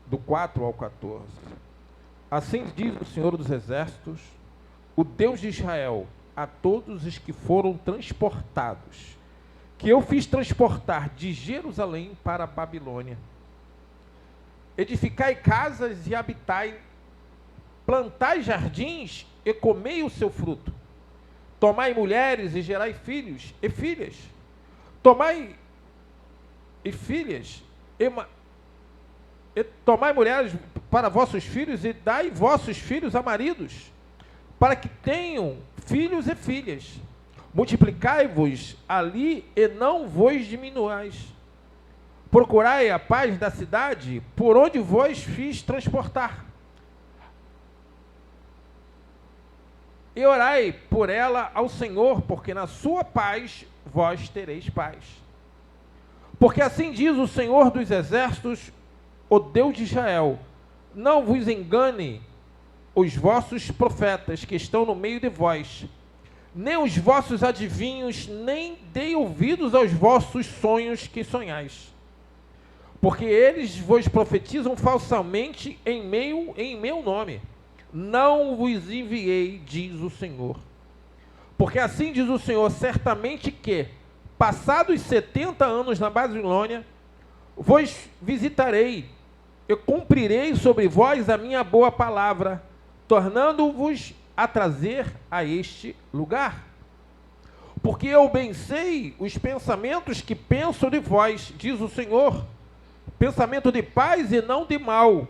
do 4 ao 14. Assim diz o Senhor dos Exércitos, o Deus de Israel, a todos os que foram transportados, que eu fiz transportar de Jerusalém para a Babilônia. Edificai casas e habitai, plantai jardins e comei o seu fruto. Tomai mulheres e gerai filhos e filhas. Tomai tomai mulheres para vossos filhos e dai vossos filhos a maridos, para que tenham filhos e filhas. Multiplicai-vos ali e não vos diminuais. Procurai a paz da cidade por onde vos fiz transportar. E orai por ela ao Senhor, porque na sua paz vós tereis paz. Porque assim diz o Senhor dos Exércitos, o Deus de Israel: não vos engane os vossos profetas que estão no meio de vós, nem os vossos adivinhos, nem dei ouvidos aos vossos sonhos que sonhais. Porque eles vos profetizam falsamente em meu nome. Não vos enviei, diz o Senhor. Porque assim diz o Senhor, certamente que, passados 70 anos na Babilônia, vos visitarei, e cumprirei sobre vós a minha boa palavra, tornando-vos a trazer a este lugar. Porque eu bem sei os pensamentos que penso de vós, diz o Senhor, pensamento de paz e não de mal,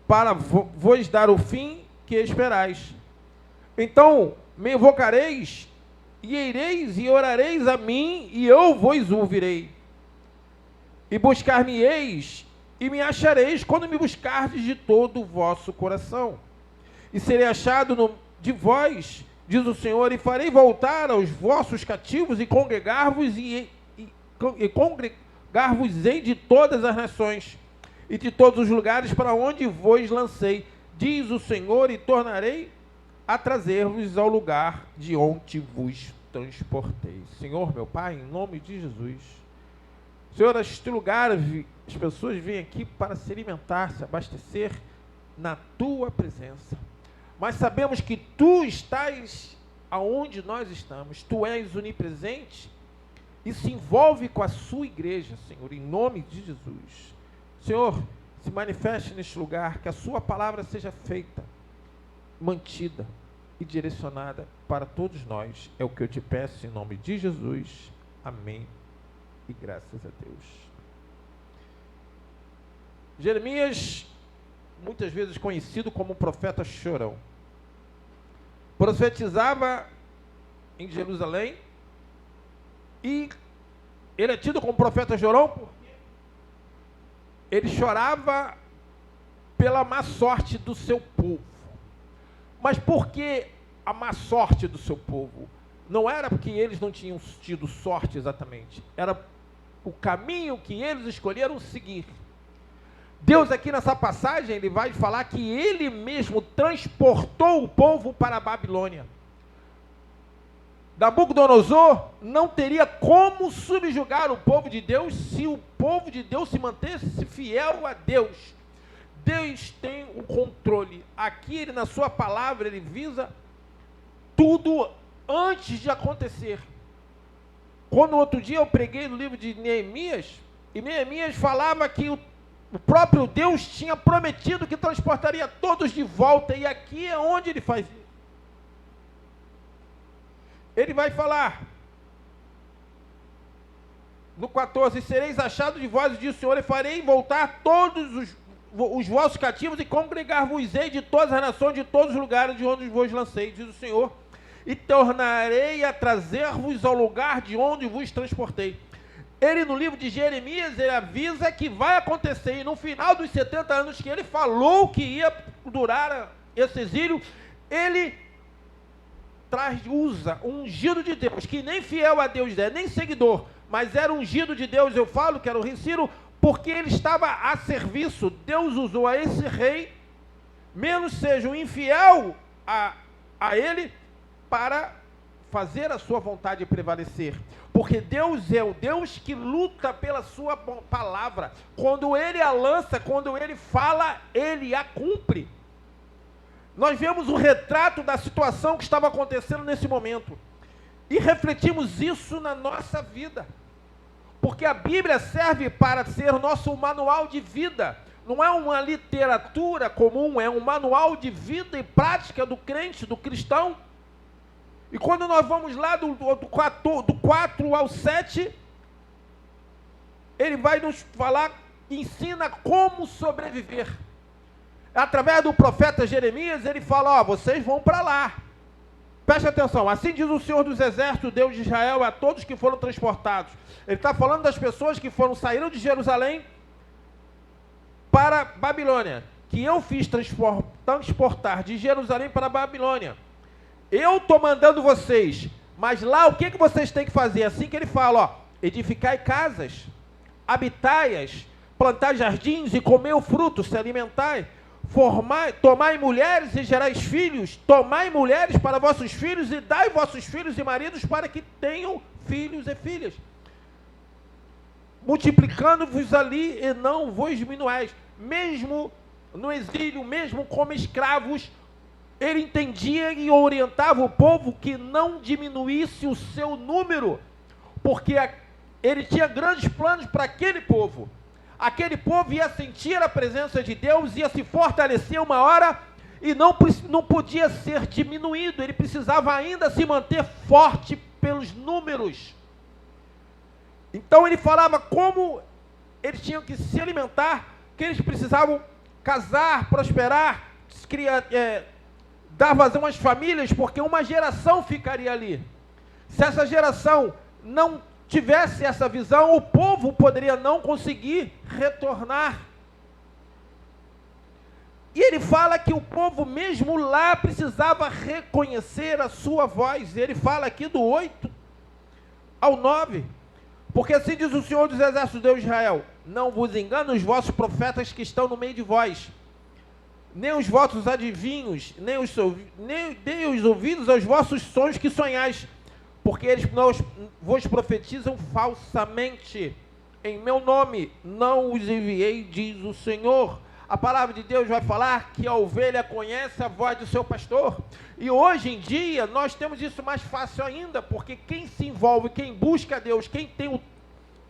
para vos dar o fim que esperais. Então me invocareis, e ireis e orareis a mim, e eu vos ouvirei. E buscar-me-eis, e me achareis, quando me buscardes de todo o vosso coração. E serei achado de vós, diz o Senhor, e farei voltar aos vossos cativos, e congregar-vos-ei de todas as nações, e de todos os lugares para onde vos lancei, diz o Senhor, e tornarei a trazer-vos ao lugar de onde vos transportei. Senhor, meu Pai, em nome de Jesus, Senhor, este lugar, as pessoas vêm aqui para se alimentar, se abastecer na Tua presença. Mas sabemos que Tu estás aonde nós estamos. Tu és onipresente e se envolve com a Sua igreja, Senhor, em nome de Jesus. Senhor, se manifeste neste lugar, que a Sua palavra seja feita, mantida e direcionada para todos nós. É o que eu te peço em nome de Jesus. Amém. E graças a Deus. Jeremias, muitas vezes conhecido como o profeta chorão, profetizava em Jerusalém, e ele é tido como profeta chorão porque ele chorava pela má sorte do seu povo. Mas por que a má sorte do seu povo? Não era porque eles não tinham tido sorte exatamente, era o caminho que eles escolheram seguir. Deus aqui nessa passagem, ele vai falar que ele mesmo transportou o povo para a Babilônia. Nabucodonosor não teria como subjugar o povo de Deus se o povo de Deus se mantesse fiel a Deus. Deus tem o controle. Aqui, ele, na sua palavra, ele visa tudo antes de acontecer. Quando outro dia eu preguei no livro de Neemias, e Neemias falava que o próprio Deus tinha prometido que transportaria todos de volta, e aqui é onde ele faz isso. Ele vai falar no 14: sereis achados de vós, diz o Senhor, e farei voltar todos os vossos cativos, e congregar-vos-ei de todas as nações, de todos os lugares de onde vos lancei, diz o Senhor, e tornarei a trazer-vos ao lugar de onde vos transportei. Ele, no livro de Jeremias, ele avisa que vai acontecer, e no final dos 70 anos que ele falou que ia durar esse exílio, ele usa um ungido de Deus, que nem fiel a Deus é, nem seguidor, mas era ungido de Deus. Eu falo que era o rei Ciro, porque ele estava a serviço. Deus usou a esse rei, menos seja um infiel a ele, para fazer a sua vontade prevalecer, porque Deus é o Deus que luta pela sua palavra. Quando Ele a lança, quando Ele fala, Ele a cumpre. Nós vemos o retrato da situação que estava acontecendo nesse momento, e refletimos isso na nossa vida, porque a Bíblia serve para ser nosso manual de vida. Não é uma literatura comum, é um manual de vida e prática do crente, do cristão. E quando nós vamos lá do 4 ao 7, ele vai nos falar, ensina como sobreviver. Através do profeta Jeremias, ele fala, vocês vão para lá. Preste atenção, assim diz o Senhor dos Exércitos, Deus de Israel, a todos que foram transportados. Ele está falando das pessoas que saíram de Jerusalém para Babilônia, que eu fiz transportar de Jerusalém para Babilônia. Eu estou mandando vocês, mas lá o que vocês têm que fazer? Assim que ele fala, edificai casas, habitai-as, plantai jardins e comer o fruto, se alimentai, tomai mulheres e gerais filhos, tomai mulheres para vossos filhos e dai vossos filhos e maridos para que tenham filhos e filhas, multiplicando-vos ali e não vos diminuais. Mesmo no exílio, mesmo como escravos, ele entendia e orientava o povo que não diminuísse o seu número, porque ele tinha grandes planos para aquele povo. Aquele povo ia sentir a presença de Deus, ia se fortalecer uma hora e não podia ser diminuído, ele precisava ainda se manter forte pelos números. Então ele falava como eles tinham que se alimentar, que eles precisavam casar, prosperar, dar vazão às famílias, porque uma geração ficaria ali. Se essa geração não tivesse essa visão, o povo poderia não conseguir retornar. E ele fala que o povo mesmo lá precisava reconhecer a sua voz. Ele fala aqui do 8 ao 9. Porque assim diz o Senhor dos Exércitos, Deus de Israel: não vos engane os vossos profetas que estão no meio de vós, nem os vossos adivinhos, nem os ouvidos aos vossos sonhos que sonhais, porque eles vos profetizam falsamente. Em meu nome não os enviei, diz o Senhor. A palavra de Deus vai falar que a ovelha conhece a voz do seu pastor. E hoje em dia nós temos isso mais fácil ainda, porque quem se envolve, quem busca a Deus, quem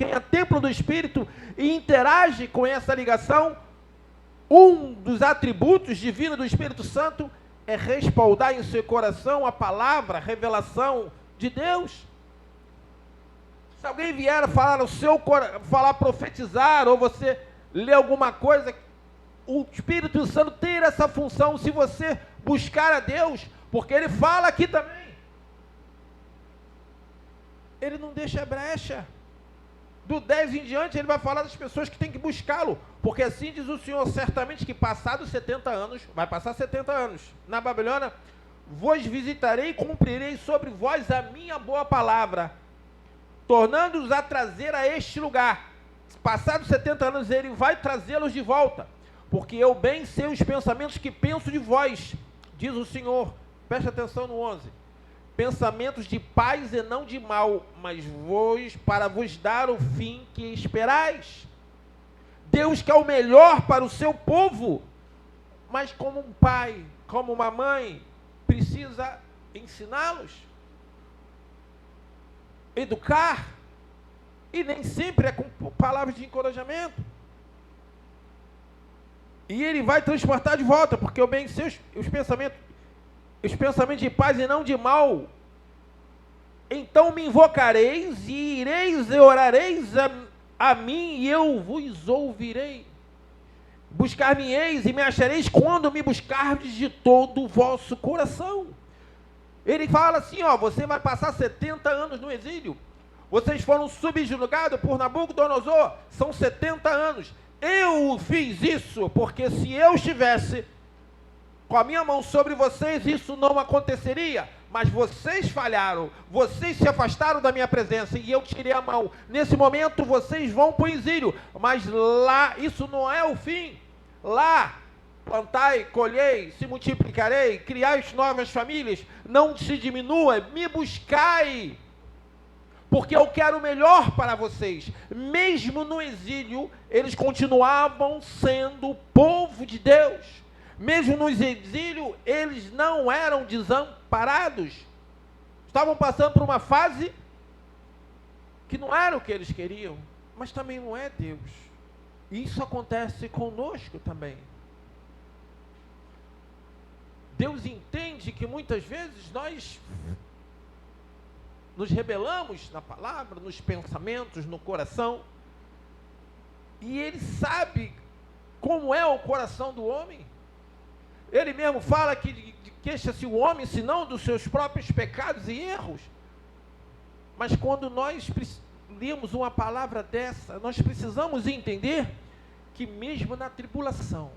é templo do Espírito e interage com essa ligação, um dos atributos divinos do Espírito Santo é respaldar em seu coração a palavra, a revelação de Deus. Se alguém vier falar no seu coração, profetizar, ou você ler alguma coisa, o Espírito Santo tem essa função, se você buscar a Deus, porque ele fala aqui também, ele não deixa brecha. Do 10 em diante ele vai falar das pessoas que têm que buscá-lo, porque assim diz o Senhor: certamente que passados 70 anos, vai passar 70 anos na Babilônia, vos visitarei e cumprirei sobre vós a minha boa palavra, tornando-os a trazer a este lugar. Passados 70 anos ele vai trazê-los de volta, porque eu bem sei os pensamentos que penso de vós, diz o Senhor. Preste atenção no 11. Pensamentos de paz e não de mal, mas para vos dar o fim que esperais. Deus quer o melhor para o seu povo, mas como um pai, como uma mãe, precisa ensiná-los, educar, e nem sempre é com palavras de encorajamento. E ele vai transportar de volta, porque eu bem sei os pensamentos de paz e não de mal. Então me invocareis, e ireis e orareis a mim, e eu vos ouvirei. Buscar-me-eis e me achareis quando me buscardes de todo o vosso coração. Ele fala assim, você vai passar 70 anos no exílio. Vocês foram subjugados por Nabucodonosor, são 70 anos. Eu fiz isso, porque se eu estivesse com a minha mão sobre vocês, isso não aconteceria. Mas vocês falharam, vocês se afastaram da minha presença e eu tirei a mão. Nesse momento vocês vão para o exílio, mas lá, isso não é o fim. Lá plantai, colhei, se multiplicarei, criai novas famílias, não se diminua, me buscai, porque eu quero o melhor para vocês. Mesmo no exílio, eles continuavam sendo povo de Deus. Mesmo no exílio, eles não eram desamparados. Estavam passando por uma fase que não era o que eles queriam, mas também não é Deus. E isso acontece conosco também. Deus entende que muitas vezes nós nos rebelamos na palavra, nos pensamentos, no coração. E Ele sabe como é o coração do homem. Ele mesmo fala que queixa-se o homem, senão dos seus próprios pecados e erros. Mas quando nós lemos uma palavra dessa, nós precisamos entender que mesmo na tribulação,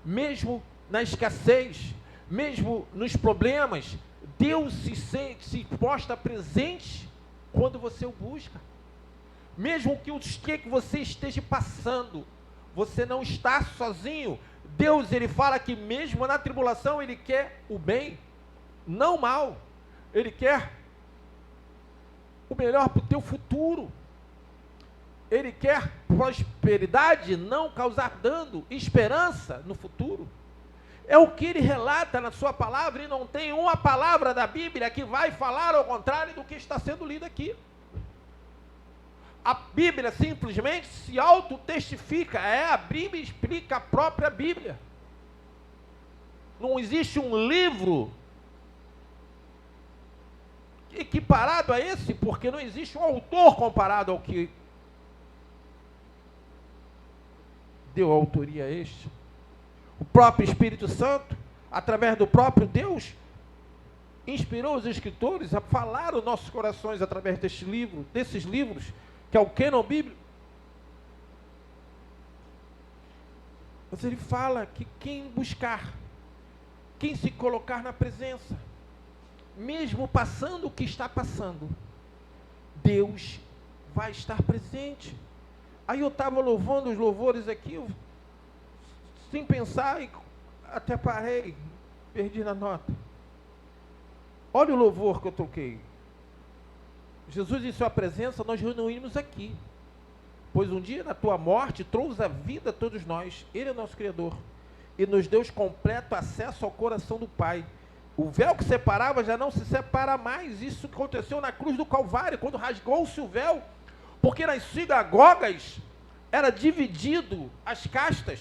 mesmo na escassez, mesmo nos problemas, Deus se mostra presente quando você o busca. Mesmo que o que você esteja passando, você não está sozinho. Deus, Ele fala que mesmo na tribulação, Ele quer o bem, não o mal. Ele quer o melhor para o teu futuro. Ele quer prosperidade, não causar dano, esperança no futuro. É o que ele relata na sua palavra, e não tem uma palavra da Bíblia que vai falar ao contrário do que está sendo lido aqui. A Bíblia simplesmente se autotestifica, a Bíblia explica a própria Bíblia. Não existe um livro equiparado a esse, porque não existe um autor comparado ao que deu autoria a este. O próprio Espírito Santo, através do próprio Deus, inspirou os escritores a falar os nossos corações através deste livro, desses livros, que é o cânon bíblico. Mas ele fala que quem buscar, quem se colocar na presença, mesmo passando o que está passando, Deus vai estar presente. Aí eu estava louvando os louvores aqui, sem pensar, e até parei, perdi na nota. Olha o louvor que eu toquei. Jesus em sua presença, nós reunimos aqui. Pois um dia na tua morte trouxe a vida a todos nós. Ele é o nosso Criador. E nos deu completo acesso ao coração do Pai. O véu que separava já não se separa mais. Isso aconteceu na cruz do Calvário, quando rasgou-se o véu. Porque nas sinagogas era dividido as castas.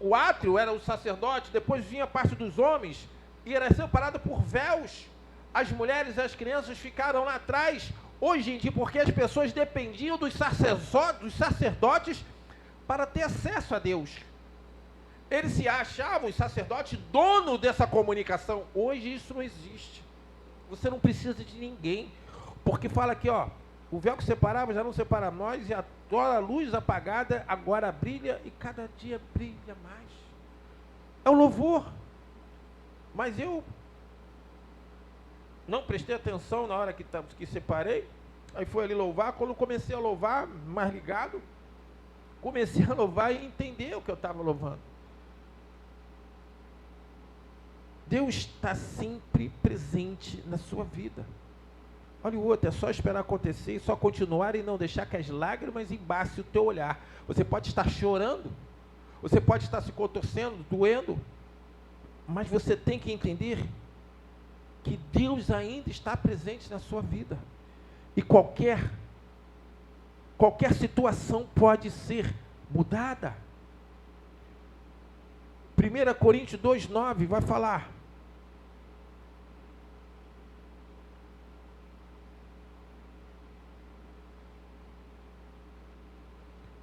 O átrio era o sacerdote, depois vinha a parte dos homens, e era separado por véus. As mulheres e as crianças ficaram lá atrás. Hoje em dia, porque as pessoas dependiam dos sacerdotes para ter acesso a Deus. Eles se achavam, os sacerdotes, dono dessa comunicação. Hoje isso não existe. Você não precisa de ninguém. Porque fala aqui, ó, o véu que separava já não separa mais, e a luz apagada agora brilha, e cada dia brilha mais. É o louvor. Mas eu não prestei atenção na hora que separei. Aí foi ali louvar. Quando eu comecei a louvar, mais ligado, comecei a louvar e entender o que eu estava louvando. Deus está sempre presente na sua vida. Olha o outro, é só esperar acontecer e só continuar e não deixar que as lágrimas embaçem o teu olhar. Você pode estar chorando, você pode estar se contorcendo, doendo, mas você tem que entender que Deus ainda está presente na sua vida. E qualquer situação pode ser mudada. 1 Coríntios 2,9 vai falar: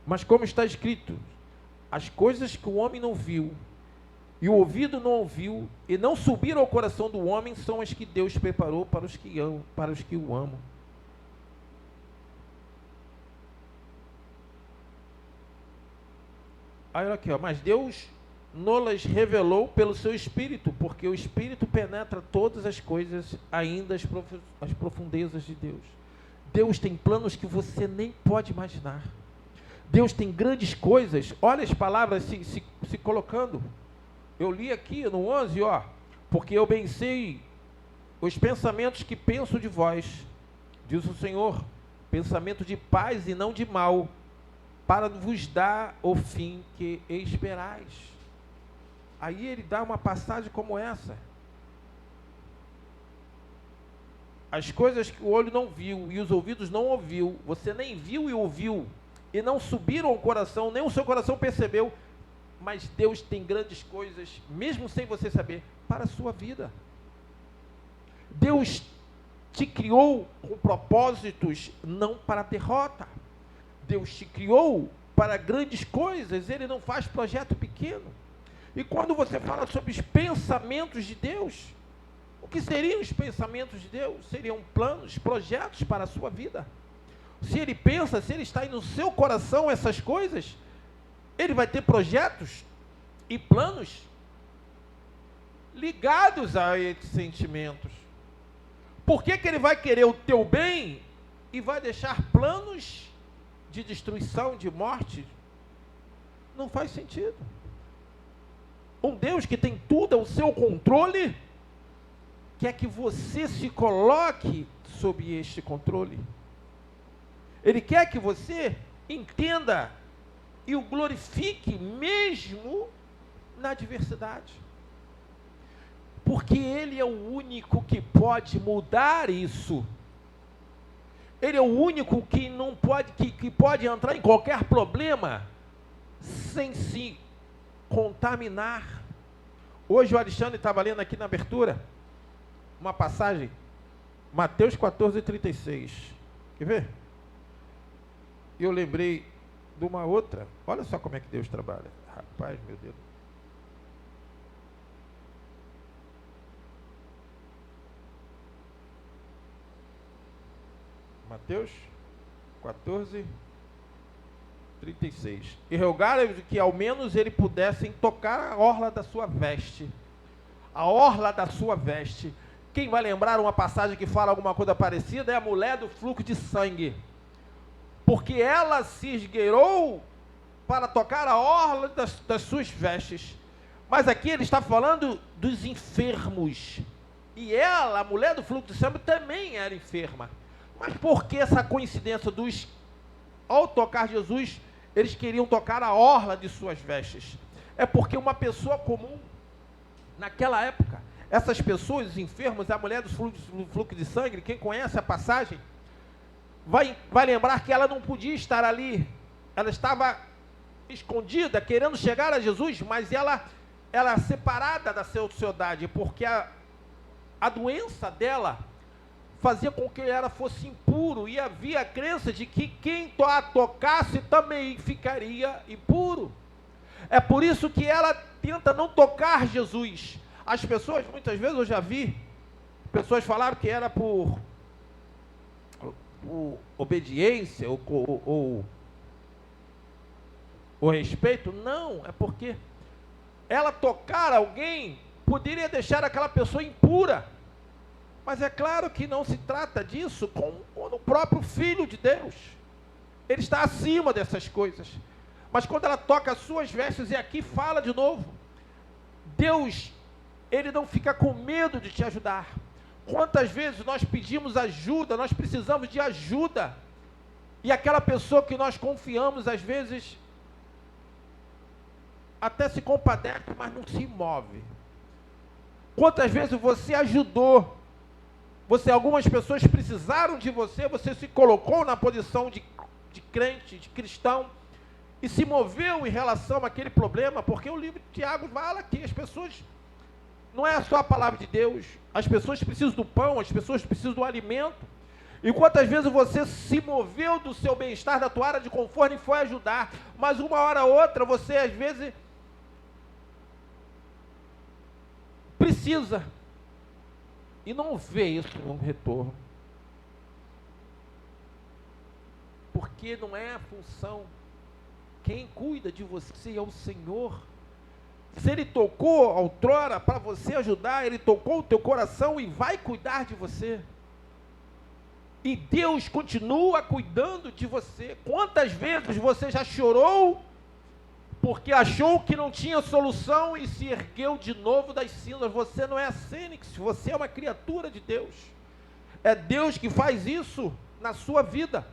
mas como está escrito, as coisas que o homem não viu, e o ouvido não ouviu, e não subiram ao coração do homem, são as que Deus preparou para os que o amam. Aí olha aqui, ó, mas Deus nos revelou pelo seu Espírito, porque o Espírito penetra todas as coisas, ainda as profundezas de Deus. Deus tem planos que você nem pode imaginar. Deus tem grandes coisas. Olha as palavras se colocando. Eu li aqui no 11, ó. Porque eu bem sei os pensamentos que penso de vós, diz o Senhor, pensamento de paz e não de mal, para vos dar o fim que esperais. Aí ele dá uma passagem como essa. As coisas que o olho não viu e os ouvidos não ouviu, você nem viu e ouviu, e não subiram ao coração, nem o seu coração percebeu, mas Deus tem grandes coisas, mesmo sem você saber, para a sua vida. Deus te criou com propósitos, não para a derrota. Deus te criou para grandes coisas, Ele não faz projeto pequeno. E quando você fala sobre os pensamentos de Deus, o que seriam os pensamentos de Deus? Seriam planos, projetos para a sua vida. Se Ele pensa, se Ele está aí no seu coração essas coisas, Ele vai ter projetos e planos ligados a esses sentimentos. Por que Ele vai querer o teu bem e vai deixar planos de destruição, de morte? Não faz sentido. Um Deus que tem tudo ao seu controle, quer que você se coloque sob este controle. Ele quer que você entenda e o glorifique mesmo na adversidade. Porque Ele é o único que pode mudar isso. Ele é o único que não pode, que pode entrar em qualquer problema sem se contaminar. Hoje o Alexandre estava lendo aqui na abertura uma passagem, Mateus 14:36. Quer ver? Eu lembrei de uma outra. Olha só como é que Deus trabalha. Rapaz, meu Deus. Mateus 14:36. E rogaram que ao menos ele pudessem tocar a orla da sua veste. A orla da sua veste. Quem vai lembrar uma passagem que fala alguma coisa parecida é a mulher do fluxo de sangue. Porque ela se esgueirou para tocar a orla das suas vestes. Mas aqui ele está falando dos enfermos. E ela, a mulher do fluxo de sangue, também era enferma. Mas por que essa coincidência dos, ao tocar Jesus, eles queriam tocar a orla de suas vestes? É porque uma pessoa comum, naquela época, essas pessoas, os enfermos, a mulher do fluxo de sangue, quem conhece a passagem, vai lembrar que ela não podia estar ali. Ela estava escondida, querendo chegar a Jesus, mas ela separada da sociedade, porque a doença dela fazia com que ela fosse impuro, e havia a crença de que quem a tocasse também ficaria impuro. É por isso que ela tenta não tocar Jesus. As pessoas, muitas vezes eu já vi, pessoas falaram que era por obediência ou respeito. Não, é porque ela tocar alguém poderia deixar aquela pessoa impura. Mas é claro que não se trata disso com o próprio Filho de Deus. Ele está acima dessas coisas. Mas quando ela toca as suas vestes, e aqui fala de novo, Deus, Ele não fica com medo de te ajudar. Quantas vezes nós pedimos ajuda, nós precisamos de ajuda, e aquela pessoa que nós confiamos, às vezes, até se compadece, mas não se move. Quantas vezes você ajudou, algumas pessoas precisaram de você, você se colocou na posição de crente, de cristão, e se moveu em relação àquele problema, porque o livro de Tiago fala que as pessoas, não é só a palavra de Deus, as pessoas precisam do pão, as pessoas precisam do alimento. E quantas vezes você se moveu do seu bem-estar, da tua área de conforto e foi ajudar, mas uma hora ou outra você às vezes precisa e não vê isso no retorno, porque não é a função. Quem cuida de você é o Senhor. Se Ele tocou outrora para você ajudar, Ele tocou o teu coração e vai cuidar de você. E Deus continua cuidando de você. Quantas vezes você já chorou porque achou que não tinha solução e se ergueu de novo das cinzas? Você não é a Fênix, você é uma criatura de Deus. É Deus que faz isso na sua vida.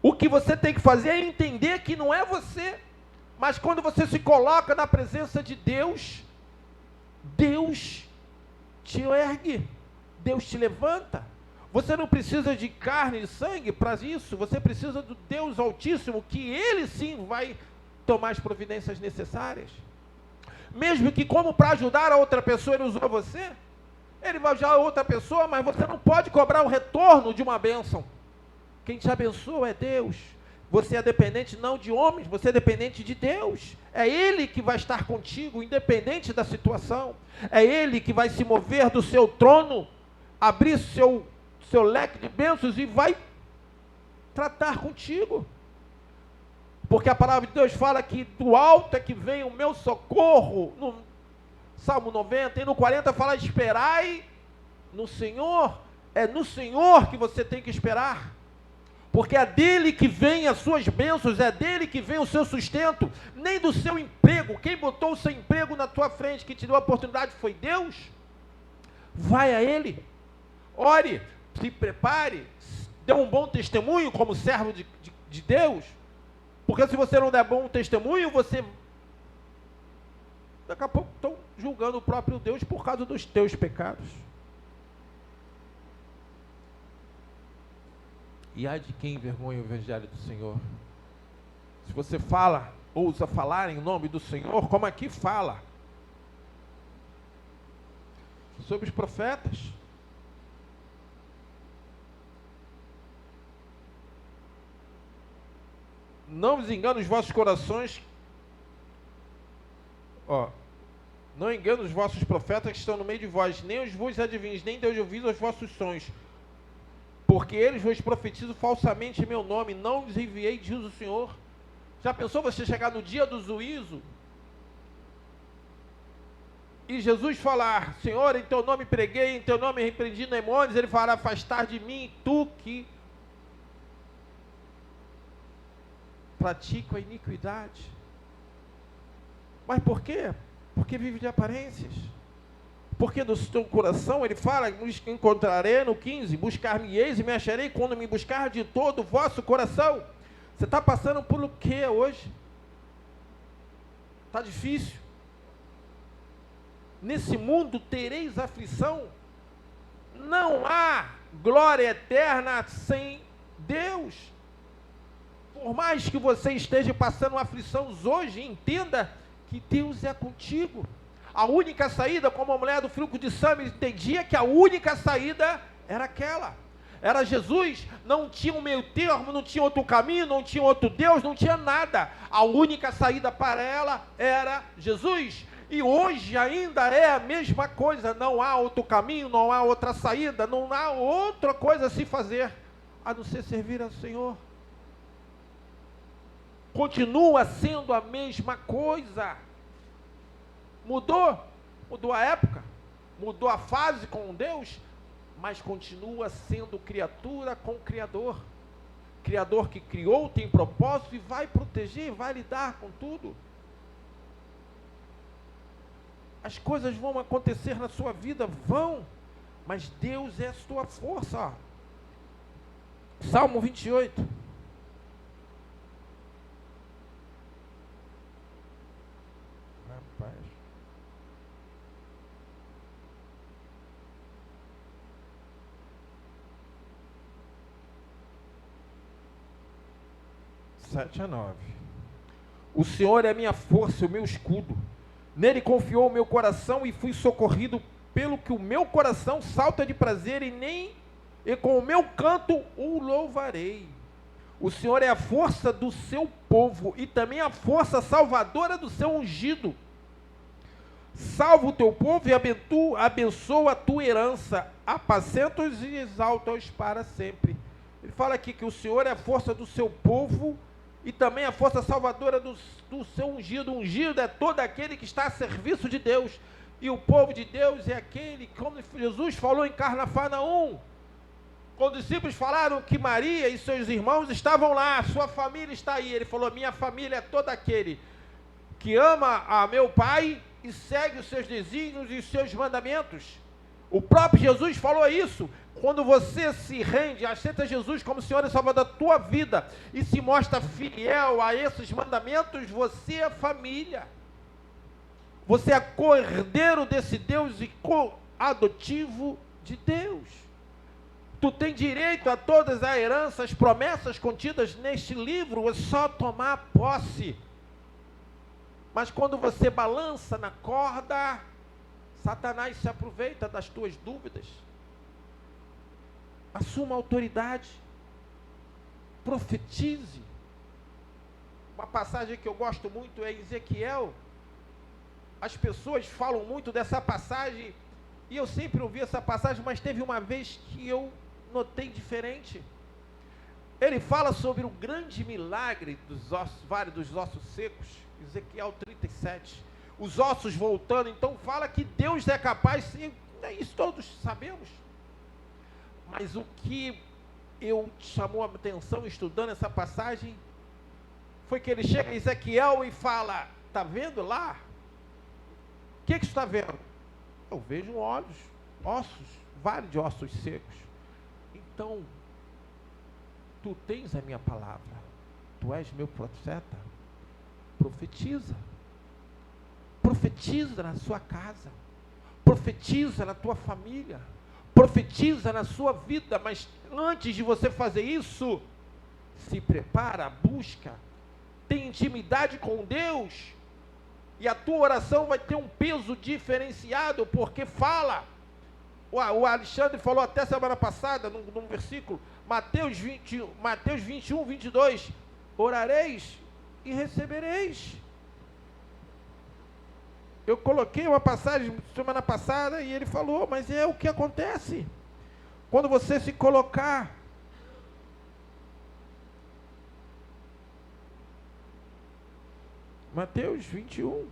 O que você tem que fazer é entender que não é você, mas quando você se coloca na presença de Deus, Deus te ergue, Deus te levanta. Você não precisa de carne e sangue para isso, você precisa do Deus Altíssimo, que Ele sim vai tomar as providências necessárias. Mesmo que, como para ajudar a outra pessoa, Ele usou você, Ele vai ajudar a outra pessoa, mas você não pode cobrar o retorno de uma bênção. Quem te abençoa é Deus. Você é dependente não de homens, você é dependente de Deus. É Ele que vai estar contigo, independente da situação. É Ele que vai se mover do seu trono, abrir seu leque de bênçãos e vai tratar contigo. Porque a palavra de Deus fala que do alto é que vem o meu socorro, no Salmo 90, e no 40 fala: esperai no Senhor. É no Senhor que você tem que esperar, porque é dele que vem as suas bênçãos, é dele que vem o seu sustento, nem do seu emprego. Quem botou o seu emprego na tua frente, que te deu a oportunidade, foi Deus. Vai a Ele, ore, se prepare, dê um bom testemunho como servo de Deus, porque se você não der bom testemunho, você, daqui a pouco, estão julgando o próprio Deus por causa dos teus pecados. E ai de quem envergonha o evangelho do Senhor. Se você ousa falar em nome do Senhor, como aqui fala sobre os profetas. Não vos engane os vossos corações. Não engane os vossos profetas que estão no meio de vós, nem os vos adivinhos, nem Deus ouvido os vossos sonhos. Porque eles vos profetizam falsamente em meu nome, não os enviei, diz o Senhor. Já pensou você chegar no dia do juízo e Jesus falar: Senhor, em teu nome preguei, em teu nome repreendi demônios? Ele fará: afastar de mim, tu que pratica a iniquidade. Mas por quê? Porque vive de aparências. Porque do teu coração, ele fala: encontrarei no 15, buscar-me-eis e me acharei quando me buscar de todo o vosso coração. Você está passando por o que hoje? Está difícil? Nesse mundo tereis aflição. Não há glória eterna sem Deus. Por mais que você esteja passando aflição hoje, entenda que Deus é contigo. A única saída, como a mulher do fluxo de sangue entendia que a única saída era aquela. Era Jesus, não tinha um meio termo, não tinha outro caminho, não tinha outro Deus, não tinha nada. A única saída para ela era Jesus. E hoje ainda é a mesma coisa, não há outro caminho, não há outra saída, não há outra coisa a se fazer, a não ser servir ao Senhor. Continua sendo a mesma coisa. Mudou a época, mudou a fase com Deus, mas continua sendo criatura com o Criador. Criador que criou, tem propósito e vai proteger, vai lidar com tudo. As coisas vão acontecer na sua vida, mas Deus é a sua força. Salmo 28. Rapaz. Sete a 9. O Senhor é a minha força, o meu escudo. Nele confiou o meu coração e fui socorrido, pelo que o meu coração salta de prazer e com o meu canto o louvarei. O Senhor é a força do seu povo e também a força salvadora do seu ungido. Salva o teu povo e abençoa a tua herança, apacenta-os e exalta-os para sempre. Ele fala aqui que o Senhor é a força do seu povo e também a força salvadora do seu ungido. O ungido é todo aquele que está a serviço de Deus. E o povo de Deus é aquele, como Jesus falou em Cafarnaum, Quando os discípulos falaram que Maria e seus irmãos estavam lá, sua família está aí, ele falou: minha família é todo aquele que ama a meu Pai e segue os seus desígnios e os seus mandamentos. O próprio Jesus falou isso. Quando você se rende, aceita Jesus como Senhor e Salvador da tua vida e se mostra fiel a esses mandamentos, você é família. Você é cordeiro desse Deus e co-adotivo de Deus. Tu tem direito a todas as heranças, as promessas contidas neste livro, é só tomar posse. Mas quando você balança na corda, Satanás se aproveita das tuas dúvidas. Assuma autoridade. Profetize. Uma passagem que eu gosto muito é Ezequiel. As pessoas falam muito dessa passagem, e eu sempre ouvi essa passagem, mas teve uma vez que eu notei diferente. Ele fala sobre o grande milagre dos ossos, vale dos ossos secos, Ezequiel 37. Os ossos voltando, então fala que Deus é capaz, sim, isso todos sabemos. Mas o que eu chamou a atenção estudando essa passagem foi que ele chega a Ezequiel e fala: está vendo lá? O que está vendo? Eu vejo ossos, vale de ossos secos. Então, tu tens a minha palavra, tu és meu profeta, profetiza. Profetiza na sua casa, profetiza na tua família, profetiza na sua vida, mas antes de você fazer isso, se prepara, busca, tem intimidade com Deus, e a tua oração vai ter um peso diferenciado, porque fala, o Alexandre falou até semana passada, num versículo, Mateus 21, 22, orareis e recebereis. Eu coloquei uma passagem semana passada e ele falou, mas é o que acontece quando você se colocar. Mateus 21,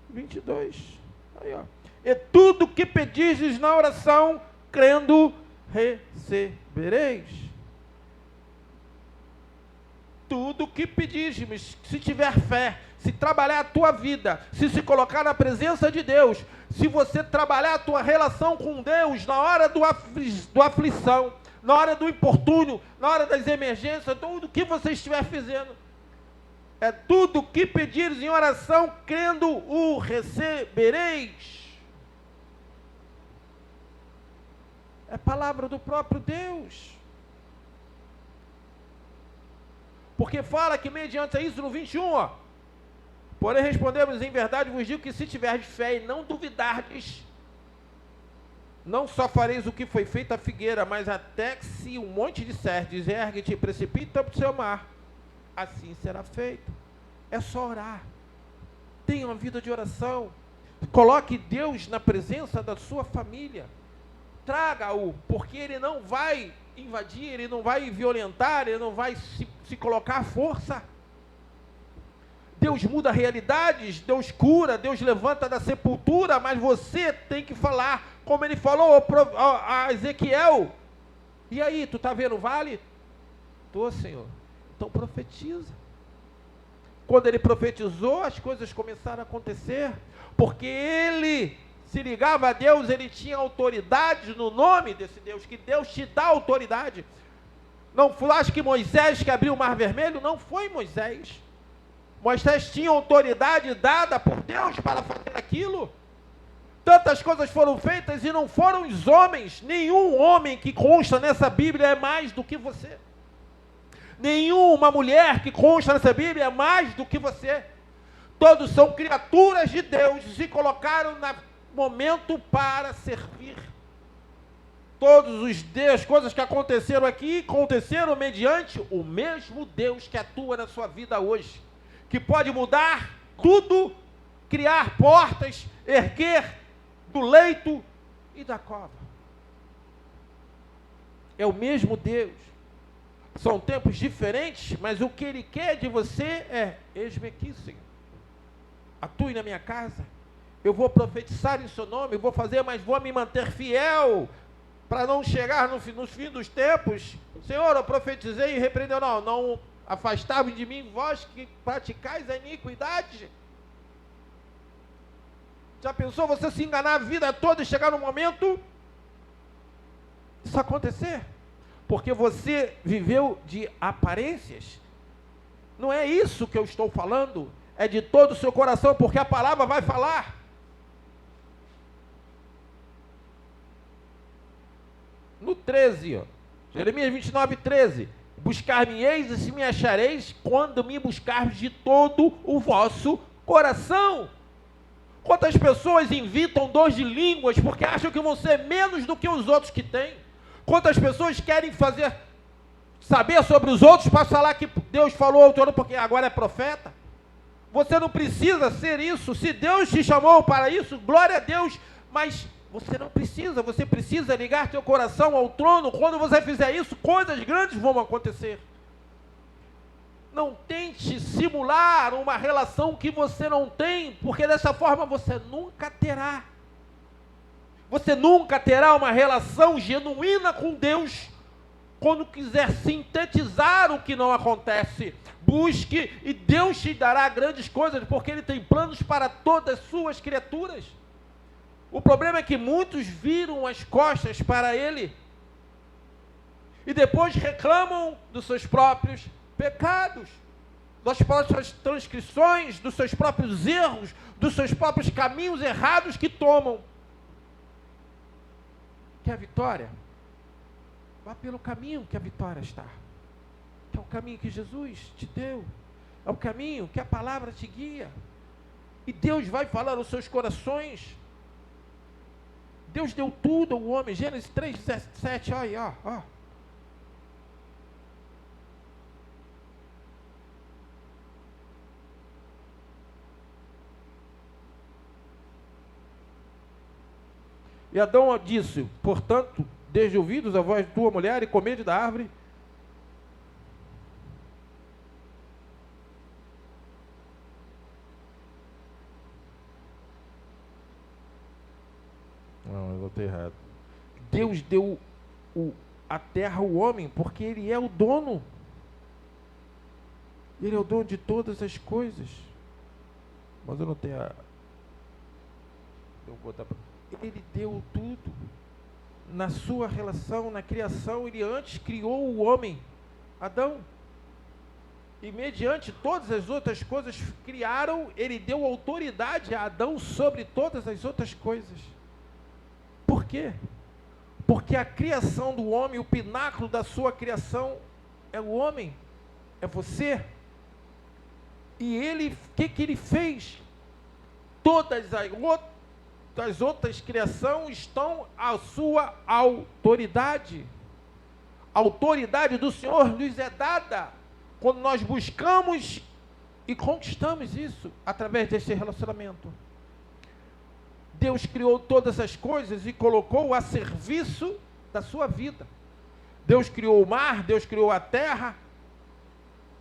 22. Aí, ó. E tudo que pedistes na oração, crendo, recebereis. Tudo que pedistes, se tiver fé, se trabalhar a tua vida, se colocar na presença de Deus, se você trabalhar a tua relação com Deus na hora do aflição, na hora do importúnio, na hora das emergências, tudo que você estiver fazendo, é tudo que pedires em oração, crendo, o recebereis. É palavra do próprio Deus. Porque fala que mediante isso no 21, ó, porém respondemos, em verdade vos digo que se tiverdes fé e não duvidardes, não só fareis o que foi feito à figueira, mas até que se um monte disserdes, ergue-te e precipita para o seu mar, assim será feito. É só orar. Tenha uma vida de oração. Coloque Deus na presença da sua família. Traga-o, porque Ele não vai invadir, Ele não vai violentar, Ele não vai se colocar à força. Deus muda realidades, Deus cura, Deus levanta da sepultura, mas você tem que falar, como Ele falou a Ezequiel. E aí, tu está vendo o vale? Estou, Senhor. Então profetiza. Quando ele profetizou, as coisas começaram a acontecer, porque ele se ligava a Deus, ele tinha autoridade no nome desse Deus, que Deus te dá autoridade. Não acho que Moisés que abriu o Mar Vermelho, não foi Moisés. Moisés tinha autoridade dada por Deus para fazer aquilo. Tantas coisas foram feitas e não foram os homens. Nenhum homem que consta nessa Bíblia é mais do que você. Nenhuma mulher que consta nessa Bíblia é mais do que você. Todos são criaturas de Deus e se colocaram no momento para servir. Todas as coisas que aconteceram aqui, aconteceram mediante o mesmo Deus que atua na sua vida hoje, que pode mudar tudo, criar portas, erguer do leito e da cova. É o mesmo Deus. São tempos diferentes, mas o que Ele quer de você é: eis-me aqui, Senhor. Atue na minha casa. Eu vou profetizar em seu nome, eu vou fazer, mas vou me manter fiel para não chegar nos fim dos tempos, Senhor, eu profetizei e repreendeu, não afastai-vos de mim, vós que praticais a iniquidade. Já pensou você se enganar a vida toda e chegar no momento isso acontecer? Porque você viveu de aparências. Não é isso que eu estou falando, é de todo o seu coração, porque a palavra vai falar. No 13, Jeremias 29, 13. Buscar-me-eis e se me achareis, quando me buscardes de todo o vosso coração. Quantas pessoas invitam dons de línguas porque acham que vão ser menos do que os outros que têm? Quantas pessoas querem saber sobre os outros para falar que Deus falou ao teu porque agora é profeta? Você não precisa ser isso. Se Deus te chamou para isso, glória a Deus, mas você não precisa. Você precisa ligar teu coração ao trono. Quando você fizer isso, coisas grandes vão acontecer. Não tente simular uma relação que você não tem, porque dessa forma você nunca terá. Você nunca terá uma relação genuína com Deus quando quiser sintetizar o que não acontece. Busque e Deus te dará grandes coisas, porque Ele tem planos para todas as suas criaturas. O problema é que muitos viram as costas para Ele e depois reclamam dos seus próprios pecados, das próprias transgressões, dos seus próprios erros, dos seus próprios caminhos errados que tomam. Quer a vitória? Vá pelo caminho que a vitória está. Que é o caminho que Jesus te deu. É o caminho que a palavra te guia. E Deus vai falar aos seus corações. Deus deu tudo ao homem. Gênesis 3:17, olha aí, ó. E Adão disse, portanto, desde ouvidos a voz de tua mulher e comede da árvore. Não, eu voltei errado. Deus deu a terra ao homem porque Ele é o dono. Ele é o dono de todas as coisas. Mas eu não tenho a... Eu vou botar para... Ele deu tudo. Na sua relação, na criação, Ele antes criou o homem, Adão. E mediante todas as outras coisas criaram, Ele deu autoridade a Adão sobre todas as outras coisas. Por quê? Porque a criação do homem, o pináculo da sua criação, é o homem, é você. E Ele, o que Ele fez? Todas as outras criações estão à sua autoridade. A autoridade do Senhor nos é dada quando nós buscamos e conquistamos isso através desse relacionamento. Deus criou todas as coisas e colocou a serviço da sua vida. Deus criou o mar, Deus criou a terra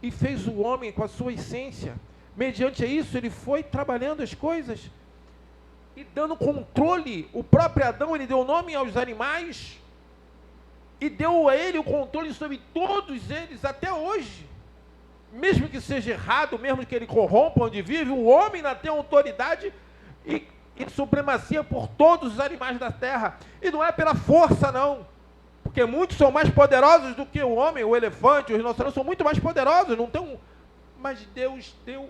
e fez o homem com a sua essência. Mediante isso, ele foi trabalhando as coisas e dando controle. O próprio Adão, ele deu nome aos animais e deu a ele o controle sobre todos eles até hoje. Mesmo que seja errado, mesmo que ele corrompa onde vive, o homem ainda tem autoridade e supremacia por todos os animais da terra. E não é pela força, não. Porque muitos são mais poderosos do que o homem, o elefante, os rinocerontes são muito mais poderosos. Não tem um... Mas Deus deu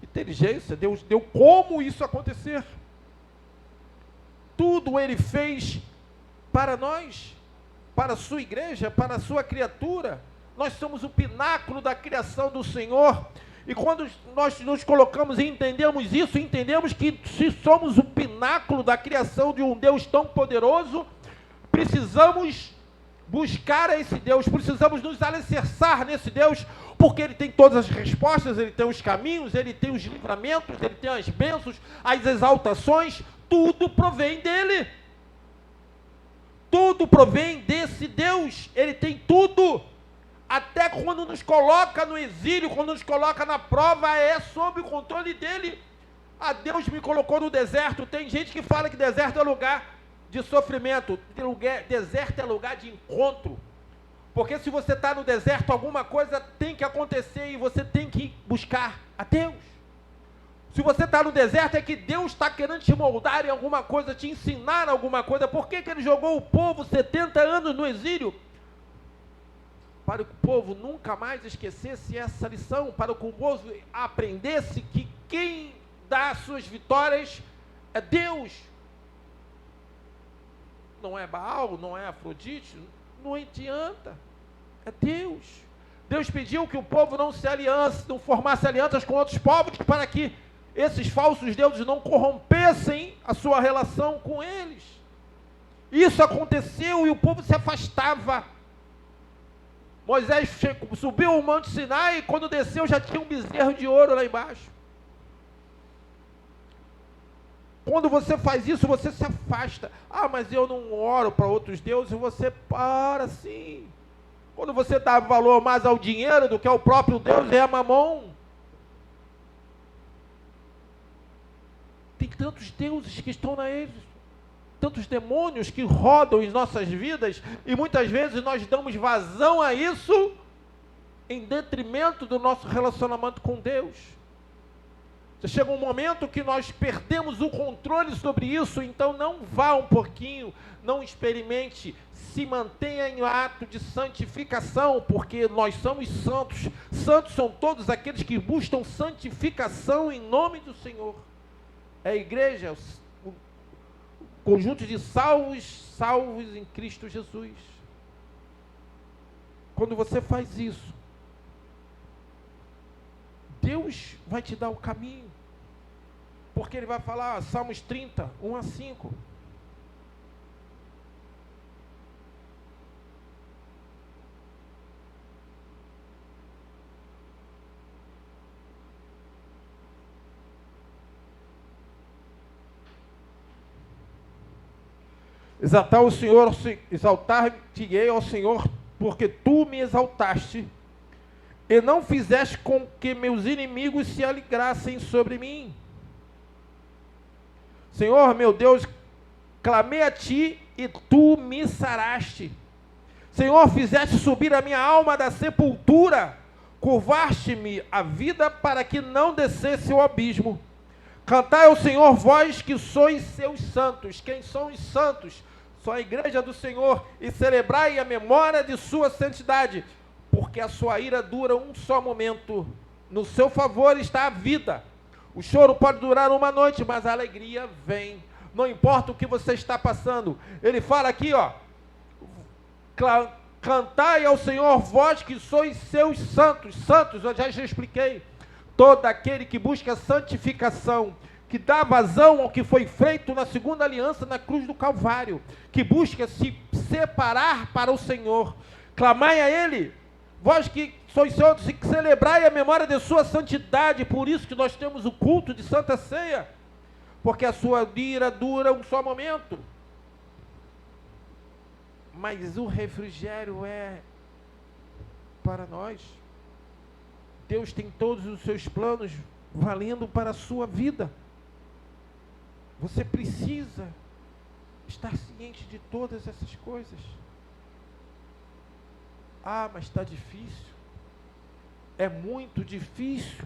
inteligência, Deus deu como isso acontecer. Tudo Ele fez para nós, para a sua igreja, para a sua criatura. Nós somos o pináculo da criação do Senhor. E quando nós nos colocamos e entendemos isso, entendemos que se somos o pináculo da criação de um Deus tão poderoso, precisamos buscar esse Deus, precisamos nos alicerçar nesse Deus, porque Ele tem todas as respostas, Ele tem os caminhos, Ele tem os livramentos, Ele tem as bênçãos, as exaltações, tudo provém dEle. Tudo provém desse Deus, Ele tem tudo. Até quando nos coloca no exílio, quando nos coloca na prova, é sob o controle dEle. Ah, Deus me colocou no deserto. Tem gente que fala que deserto é lugar de sofrimento. Deserto é lugar de encontro. Porque se você está no deserto, alguma coisa tem que acontecer e você tem que buscar a Deus. Se você está no deserto, é que Deus está querendo te moldar em alguma coisa, te ensinar alguma coisa. Por que Ele jogou o povo 70 anos no exílio? Para que o povo nunca mais esquecesse essa lição, para que o povo aprendesse que quem dá as suas vitórias é Deus. Não é Baal, não é Afrodite, não adianta, é Deus. Deus pediu que o povo não formasse alianças com outros povos, para que esses falsos deuses não corrompessem a sua relação com eles. Isso aconteceu e o povo se afastava. Moisés subiu o Monte Sinai e quando desceu já tinha um bezerro de ouro lá embaixo. Quando você faz isso, você se afasta. Ah, mas eu não oro para outros deuses. Você para sim. Quando você dá valor mais ao dinheiro do que ao próprio Deus, é a Mamon. Tem tantos deuses que estão na eles, tantos demônios que rodam em nossas vidas, e muitas vezes nós damos vazão a isso em detrimento do nosso relacionamento com Deus. Chega um momento que nós perdemos o controle sobre isso, então não vá um pouquinho, não experimente, se mantenha em ato de santificação, porque nós somos santos. Santos são todos aqueles que buscam santificação em nome do Senhor. É a igreja, o conjunto de salvos em Cristo Jesus. Quando você faz isso, Deus vai te dar o caminho, porque Ele vai falar, Salmos 30, 1 a 5. Exaltar-te-ei ao Senhor, porque Tu me exaltaste, e não fizeste com que meus inimigos se alegrassem sobre mim. Senhor, meu Deus, clamei a Ti, e Tu me saraste. Senhor, fizeste subir a minha alma da sepultura, curvaste-me a vida para que não descesse o abismo. Cantai ao Senhor, vós que sois seus santos. Quem são os santos? Só a igreja do Senhor, e celebrai a memória de sua santidade, porque a sua ira dura um só momento, no seu favor está a vida. O choro pode durar uma noite, mas a alegria vem. Não importa o que você está passando. Ele fala aqui, ó, cantai ao Senhor, vós que sois seus santos. Santos, eu já expliquei. Todo aquele que busca santificação, que dá vazão ao que foi feito na segunda aliança na cruz do Calvário, que busca se separar para o Senhor. Clamai a Ele, vós que sois santos, e que celebrai a memória de sua santidade. Por isso que nós temos o culto de Santa Ceia, porque a sua ira dura um só momento, mas o refrigério é para nós. Deus tem todos os seus planos valendo para a sua vida. Você precisa estar ciente de todas essas coisas. Ah, mas está difícil. É muito difícil.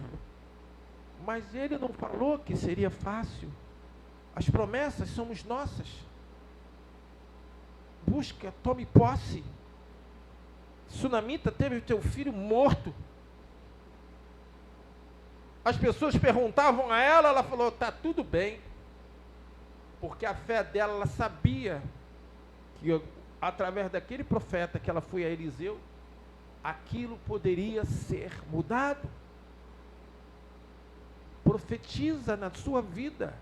Mas Ele não falou que seria fácil. As promessas somos nossas. Busca, tome posse. Sunamita teve o teu filho morto. As pessoas perguntavam a ela, ela falou, está tudo bem. Porque a fé dela, ela sabia que através daquele profeta que ela foi a Eliseu, aquilo poderia ser mudado. Profetiza na sua vida.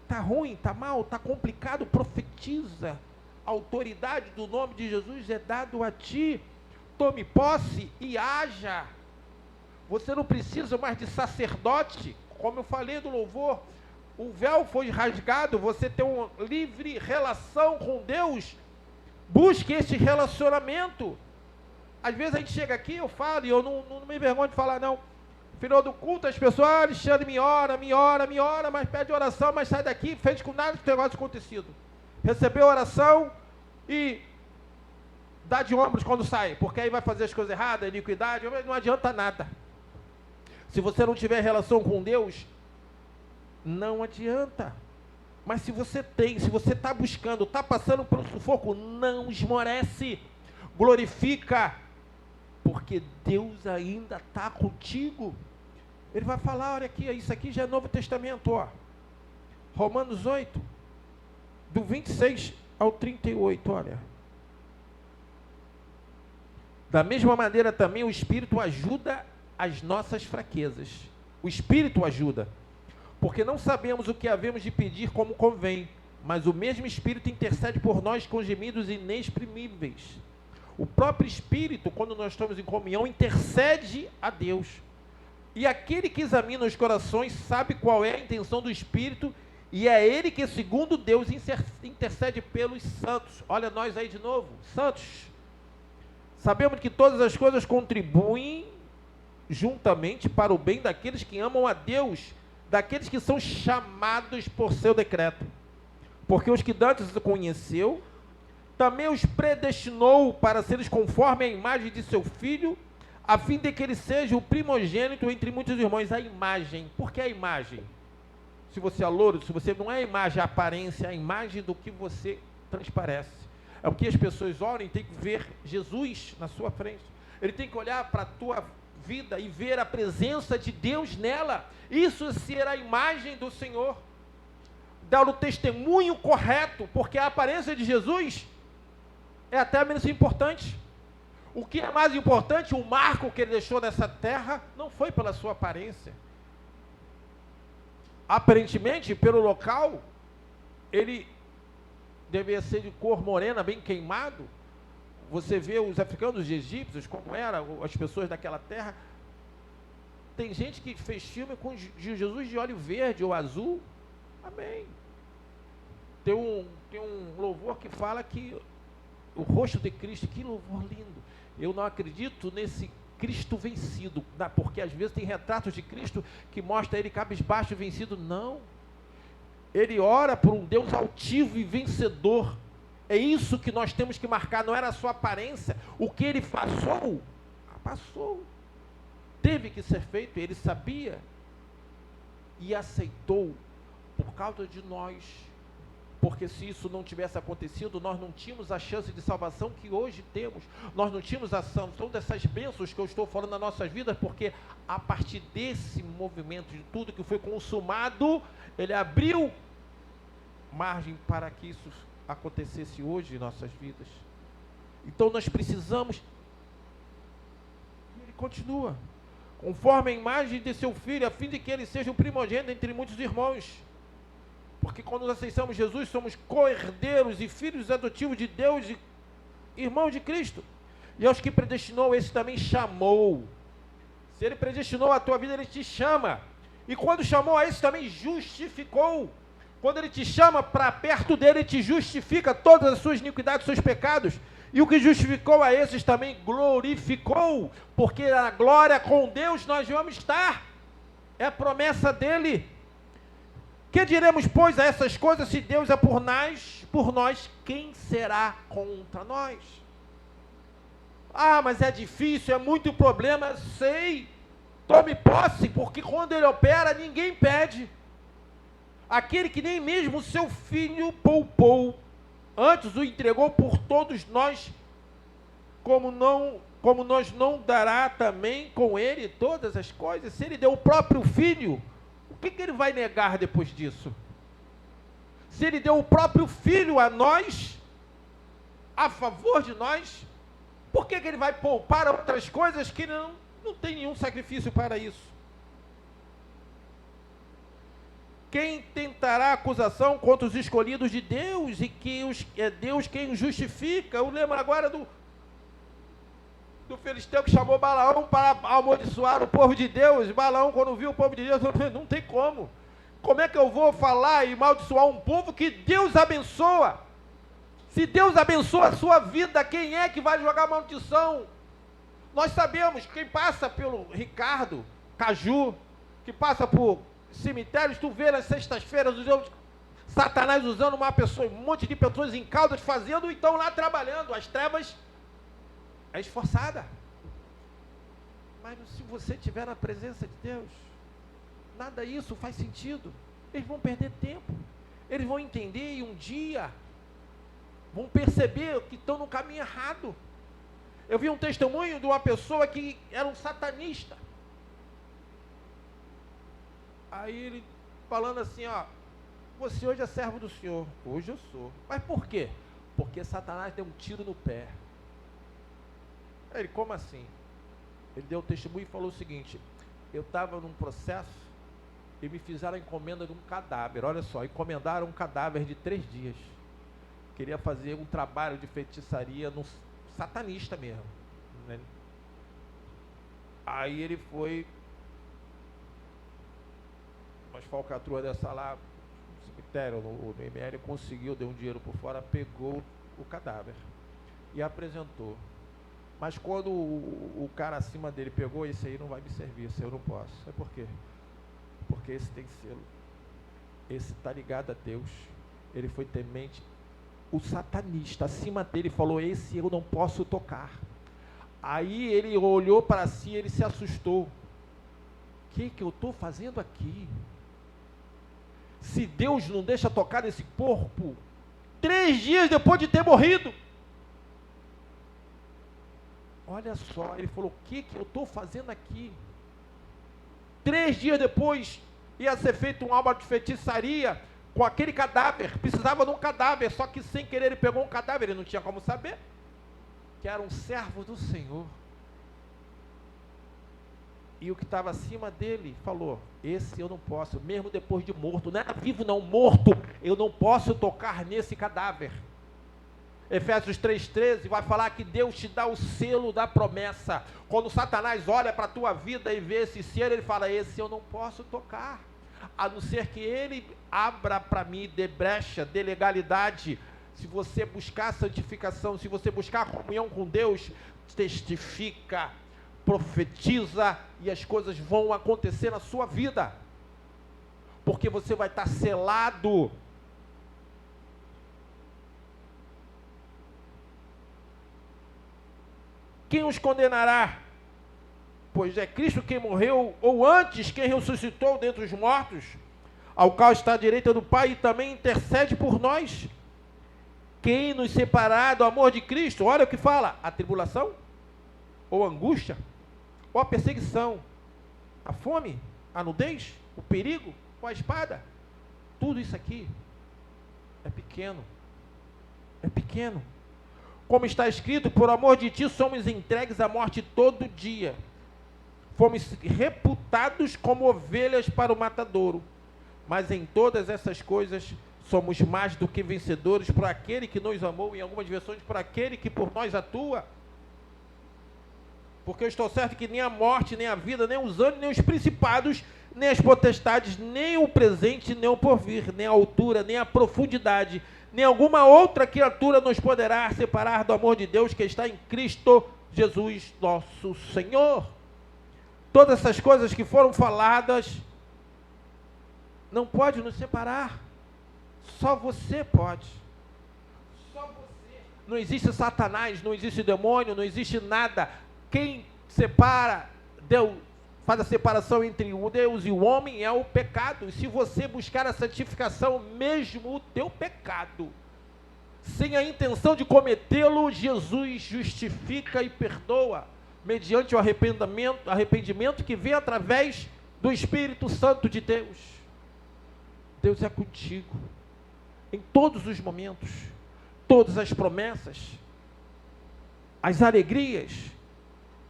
Está ruim, está mal, está complicado, profetiza. A autoridade do nome de Jesus é dado a ti. Tome posse e haja. Você não precisa mais de sacerdote, como eu falei do louvor. O véu foi rasgado, você tem uma livre relação com Deus. Busque esse relacionamento. Às vezes a gente chega aqui, eu falo, e eu não me envergonho de falar não. No final do culto, as pessoas, Alexandre, me ora, mas pede oração, mas sai daqui, fez com nada que o negócio acontecido. recebeu a oração e dá de ombros quando sai, porque aí vai fazer as coisas erradas, iniquidade, não adianta nada. Se você não tiver relação com Deus, não adianta. Mas se você tem, se você está buscando, está passando por um sufoco, não esmorece, glorifica, porque Deus ainda está contigo. Ele vai falar, olha aqui, isso aqui já é Novo Testamento, ó. Romanos 8, do 26 ao 38, olha. Da mesma maneira também o Espírito ajuda as nossas fraquezas. O Espírito ajuda, porque não sabemos o que havemos de pedir como convém, mas o mesmo Espírito intercede por nós com gemidos inexprimíveis. O próprio Espírito, quando nós estamos em comunhão, intercede a Deus. E aquele que examina os corações sabe qual é a intenção do Espírito, e é Ele que, segundo Deus, intercede pelos santos. Olha nós aí de novo, santos. Sabemos que todas as coisas contribuem juntamente para o bem daqueles que amam a Deus, daqueles que são chamados por seu decreto. Porque os que dantes conheceu, também os predestinou para seres conforme a imagem de seu Filho, a fim de que ele seja o primogênito entre muitos irmãos. A imagem, por que a imagem? Se você é louro, se você não é a imagem, a aparência, é a imagem do que você transparece. É o que as pessoas olham e tem que ver Jesus na sua frente. Ele tem que olhar para a tua vida e ver a presença de Deus nela. Isso é ser a imagem do Senhor. Dar o testemunho correto, porque a aparência de Jesus é até menos importante. O que é mais importante, o marco que ele deixou nessa terra, não foi pela sua aparência. Aparentemente, pelo local, ele devia ser de cor morena, bem queimado. Você vê os africanos, os egípcios, como eram as pessoas daquela terra. Tem gente que fez filme com Jesus de olho verde ou azul. Amém. Tem um louvor que fala que o rosto de Cristo, que louvor lindo. Eu não acredito nesse Cristo vencido, porque às vezes tem retratos de Cristo que mostra ele cabisbaixo e vencido. Não. Ele ora por um Deus altivo e vencedor. É isso que nós temos que marcar, não era a sua aparência. O que ele passou, teve que ser feito, ele sabia e aceitou por causa de nós. Porque se isso não tivesse acontecido, nós não tínhamos a chance de salvação que hoje temos. Nós não tínhamos a ação, todas essas bênçãos que eu estou falando nas nossas vidas, porque a partir desse movimento, de tudo que foi consumado, ele abriu margem para que isso acontecesse hoje em nossas vidas. Então nós precisamos. Ele continua, conforme a imagem de seu Filho, a fim de que ele seja o primogênito entre muitos irmãos. Porque quando nós aceitamos Jesus, somos co-herdeiros e filhos adotivos de Deus e irmãos de Cristo. E aos que predestinou, esse também chamou. Se ele predestinou a tua vida, ele te chama. E quando chamou a esse também justificou. Quando ele te chama para perto dele, ele te justifica todas as suas iniquidades, seus pecados. E o que justificou a esses também glorificou. Porque na glória com Deus nós vamos estar. É a promessa dele. Que diremos, pois, a essas coisas? Se Deus é por nós, quem será contra nós? Ah, mas é difícil, é muito problema. Sei, tome posse, porque quando ele opera, ninguém pede. Aquele que nem mesmo o seu Filho poupou, antes o entregou por todos nós, como nós não dará também com ele todas as coisas? Se ele deu o próprio Filho, o que ele vai negar depois disso? Se ele deu o próprio Filho a nós, a favor de nós, por que ele vai poupar outras coisas que não tem nenhum sacrifício para isso? Quem tentará acusação contra os escolhidos de Deus, e que é Deus quem os justifica? Eu lembro agora do filisteu que chamou Balaão para amaldiçoar o povo de Deus. Balaão, quando viu o povo de Deus, não tem como. Como é que eu vou falar e amaldiçoar um povo que Deus abençoa? Se Deus abençoa a sua vida, quem é que vai jogar maldição? Nós sabemos, quem passa pelo Ricardo, Caju, que passa por cemitérios, tu vê nas sextas-feiras, Satanás usando uma pessoa, um monte de pessoas em Caldas fazendo, então lá trabalhando. As trevas é esforçada. Mas se você estiver na presença de Deus, nada disso faz sentido. Eles vão perder tempo. Eles vão entender e um dia vão perceber que estão no caminho errado. Eu vi um testemunho de uma pessoa que era um satanista. Aí ele falando assim, ó, você hoje é servo do Senhor. Hoje eu sou. Mas por quê? Porque Satanás deu um tiro no pé. Aí ele, como assim? Ele deu o testemunho e falou o seguinte: eu estava num processo e me fizeram a encomenda de um cadáver. Olha só, encomendaram um cadáver de 3 dias. Queria fazer um trabalho de feitiçaria no satanista mesmo, né? Aí ele foi, umas falcatruas dessa lá, no cemitério, no ML, conseguiu, deu um dinheiro por fora, pegou o cadáver e apresentou. Mas quando o cara acima dele pegou, esse aí não vai me servir, esse eu não posso. Sabe por quê? Porque esse tem selo. Esse está ligado a Deus. Ele foi temente. O satanista acima dele falou, esse eu não posso tocar. Aí ele olhou para si, ele se assustou. O que eu estou fazendo aqui? Se Deus não deixa tocar nesse corpo, 3 dias depois de ter morrido. Olha só, ele falou, o que eu estou fazendo aqui? 3 dias depois, ia ser feito um álbum de feitiçaria com aquele cadáver, precisava de um cadáver, só que sem querer ele pegou um cadáver, ele não tinha como saber, que era um servo do Senhor. E o que estava acima dele falou, esse eu não posso, mesmo depois de morto, não era vivo não, morto, eu não posso tocar nesse cadáver. Efésios 3,13 vai falar que Deus te dá o selo da promessa. Quando Satanás olha para a tua vida e vê esse selo, ele fala, esse eu não posso tocar, a não ser que ele abra para mim, dê brecha, dê legalidade. Se você buscar santificação, se você buscar comunhão com Deus, testifica, profetiza, e as coisas vão acontecer na sua vida, porque você vai estar selado. Quem os condenará? Pois é Cristo quem morreu, ou antes quem ressuscitou dentre os mortos, ao qual está à direita do Pai e também intercede por nós. Quem nos separar do amor de Cristo? Olha o que fala, a tribulação, ou a angústia, ou a perseguição, a fome, a nudez, o perigo, ou a espada. Tudo isso aqui é pequeno, é pequeno. Como está escrito, por amor de ti somos entregues à morte todo dia. Fomos reputados como ovelhas para o matadouro. Mas em todas essas coisas somos mais do que vencedores por aquele que nos amou, em algumas versões, por aquele que por nós atua. Porque eu estou certo que nem a morte, nem a vida, nem os anjos, nem os principados, nem as potestades, nem o presente, nem o porvir, nem a altura, nem a profundidade, nem alguma outra criatura nos poderá separar do amor de Deus que está em Cristo Jesus nosso Senhor. Todas essas coisas que foram faladas não pode nos separar. Só você pode. Só você. Não existe Satanás, não existe demônio, não existe nada. Quem separa, Deus faz a separação entre o Deus e o homem é o pecado. E se você buscar a santificação, mesmo o teu pecado, sem a intenção de cometê-lo, Jesus justifica e perdoa, mediante o arrependimento que vem através do Espírito Santo de Deus. Deus é contigo, em todos os momentos, todas as promessas, as alegrias,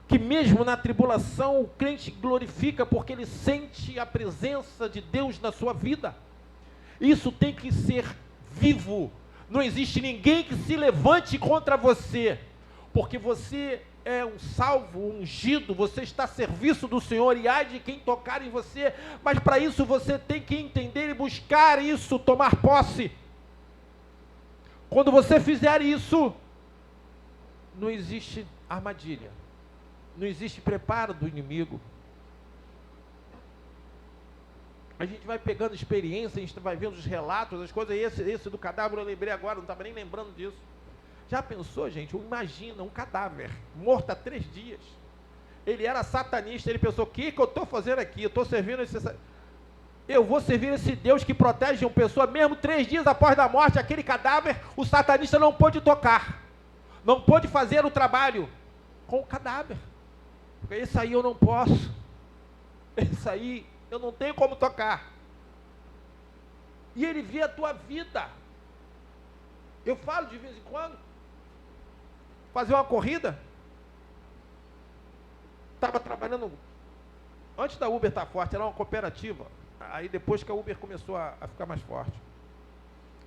que mesmo na tribulação o crente glorifica, porque ele sente a presença de Deus na sua vida. Isso tem que ser vivo. Não existe ninguém que se levante contra você, porque você é um salvo, um ungido, você está a serviço do Senhor, e há de quem tocar em você, mas para isso você tem que entender e buscar isso, tomar posse. Quando você fizer isso, não existe armadilha, não existe preparo do inimigo. a gente vai pegando experiência, a gente vai vendo os relatos, as coisas, e esse do cadáver eu lembrei agora, não estava nem lembrando disso. Já pensou, gente? Imagina um cadáver morto há 3 dias. Ele era satanista, ele pensou, o que eu estou fazendo aqui? Eu estou servindo eu vou servir esse Deus que protege uma pessoa, mesmo 3 dias após a morte, aquele cadáver, o satanista não pôde tocar, não pôde fazer o trabalho com o cadáver. Porque esse aí eu não posso, esse aí eu não tenho como tocar. E ele vê a tua vida. Eu falo de vez em quando, fazer uma corrida. Estava trabalhando, antes da Uber estar forte, era uma cooperativa. Aí depois que a Uber começou a ficar mais forte,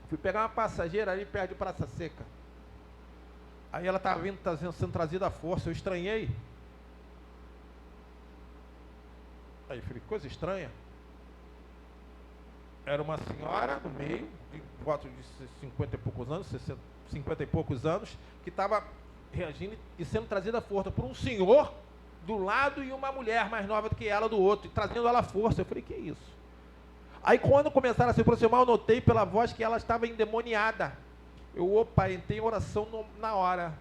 fui pegar uma passageira ali perto de Praça Seca. Aí ela estava vindo, sendo trazida à força, eu estranhei. Aí falei, coisa estranha. Era uma senhora no meio, de volta de 50 e poucos anos, 50 e poucos anos, que estava reagindo e sendo trazida à força por um senhor do lado e uma mulher mais nova do que ela do outro, e trazendo ela à força. Eu falei, que isso? Aí quando começaram a se aproximar, eu notei pela voz que ela estava endemoniada. Entrei em oração na hora.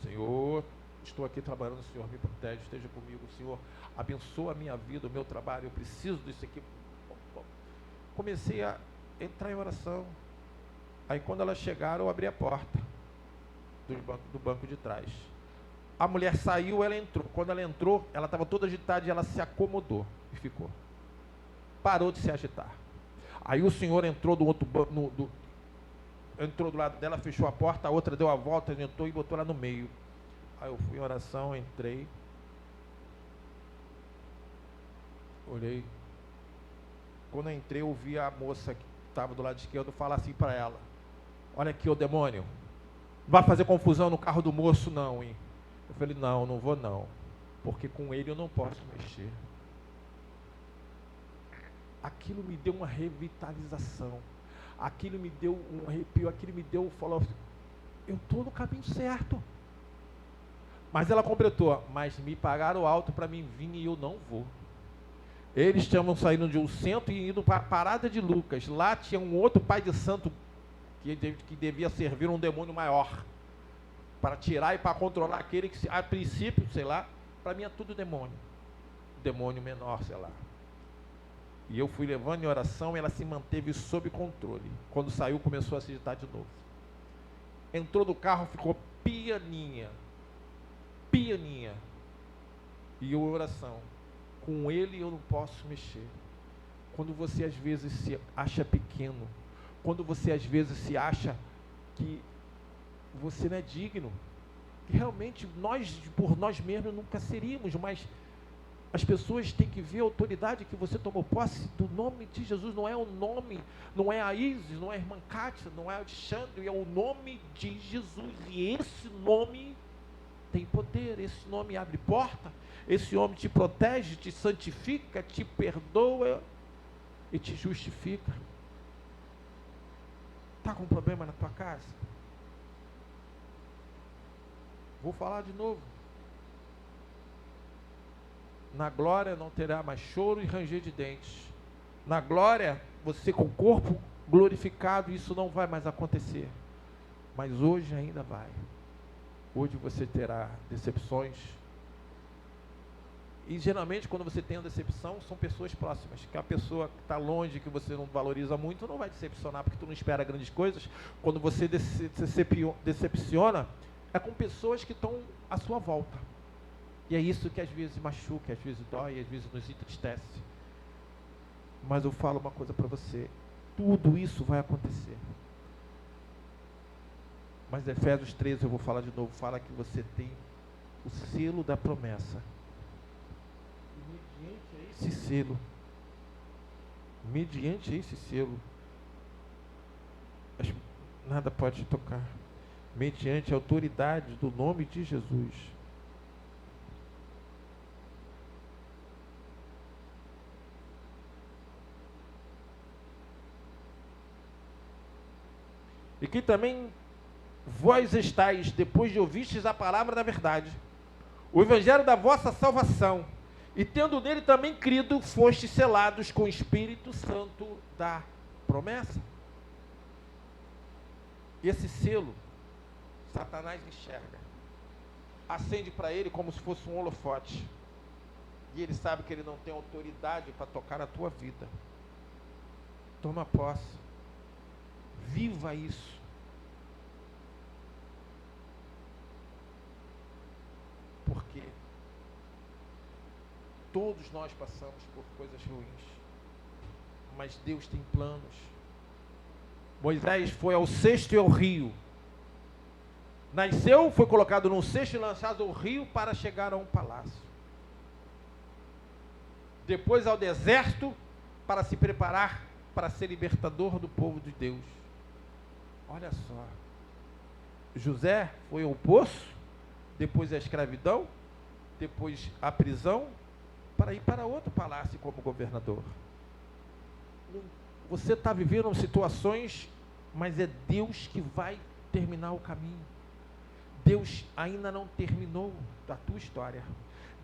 Senhor, estou aqui trabalhando, Senhor, me protege, esteja comigo, Senhor, abençoa a minha vida, o meu trabalho, eu preciso disso aqui. Comecei a entrar em oração. Aí quando elas chegaram, eu abri a porta do banco de trás. A mulher saiu, ela entrou. Quando ela entrou, ela estava toda agitada e ela se acomodou e ficou. Parou de se agitar. Aí o senhor entrou do outro banco, entrou do lado dela, fechou a porta, a outra deu a volta, entrou e botou ela no meio. Aí eu fui em oração, entrei, olhei. Quando eu entrei, eu vi a moça que estava do lado esquerdo falar assim para ela: olha aqui, ô demônio, não vai fazer confusão no carro do moço não, hein? Eu falei, não vou não, porque com ele eu não posso mexer. Aquilo me deu uma revitalização, aquilo me deu um arrepio, aquilo me deu, falou, eu estou no caminho certo. Mas ela completou, mas me pagaram alto para mim vir e eu não vou. Eles estavam saindo de um centro e indo para a parada de Lucas. Lá tinha um outro pai de santo que devia servir um demônio maior, para tirar e para controlar aquele que, a princípio, sei lá, para mim é tudo demônio. Demônio menor, sei lá. E eu fui levando em oração e ela se manteve sob controle. Quando saiu, começou a se agitar de novo. Entrou do carro, ficou pianinha. Pianinha. E eu em oração. Com ele eu não posso mexer. Quando você às vezes se acha pequeno, quando você às vezes se acha que você não é digno, que realmente nós, por nós mesmos, nunca seríamos, mas as pessoas têm que ver a autoridade que você tomou posse do nome de Jesus. Não é o nome, não é a Isis, não é a irmã Kátia, não é o Alexandre, é o nome de Jesus. E esse nome tem poder, esse nome abre porta, esse nome te protege, te santifica, te perdoa e te justifica. Está com problema na tua casa? Vou falar de novo. Na glória não terá mais choro e ranger de dentes. Na glória, você com o corpo glorificado, isso não vai mais acontecer. Mas hoje ainda vai. Hoje você terá decepções. E geralmente quando você tem uma decepção, são pessoas próximas. Que a pessoa que está longe, que você não valoriza muito, não vai decepcionar, porque tu não espera grandes coisas. Quando você decepciona, é com pessoas que estão à sua volta. E é isso que às vezes machuca, às vezes dói, às vezes nos entristece. Mas eu falo uma coisa para você: tudo isso vai acontecer. Mas Efésios 13, eu vou falar de novo, fala que você tem o selo da promessa. Mediante esse selo, nada pode te tocar. Mediante a autoridade do nome de Jesus. E que também vós estáis, depois de ouvistes a palavra da verdade, o evangelho da vossa salvação, E tendo nele também crido, fostes selados com o Espírito Santo da promessa. Esse selo, Satanás enxerga. Acende para ele como se fosse um holofote. E ele sabe que ele não tem autoridade para tocar a tua vida. Toma posse. Viva isso. Porque todos nós passamos por coisas ruins, mas Deus tem planos. Moisés foi ao cesto e ao rio. Nasceu, foi colocado num cesto e lançado ao rio para chegar a um palácio. Depois ao deserto para se preparar para ser libertador do povo de Deus. Olha só. José foi ao poço, depois a escravidão, depois a prisão, para ir para outro palácio como governador. Você está vivendo situações, mas é Deus que vai terminar o caminho. Deus ainda não terminou a tua história.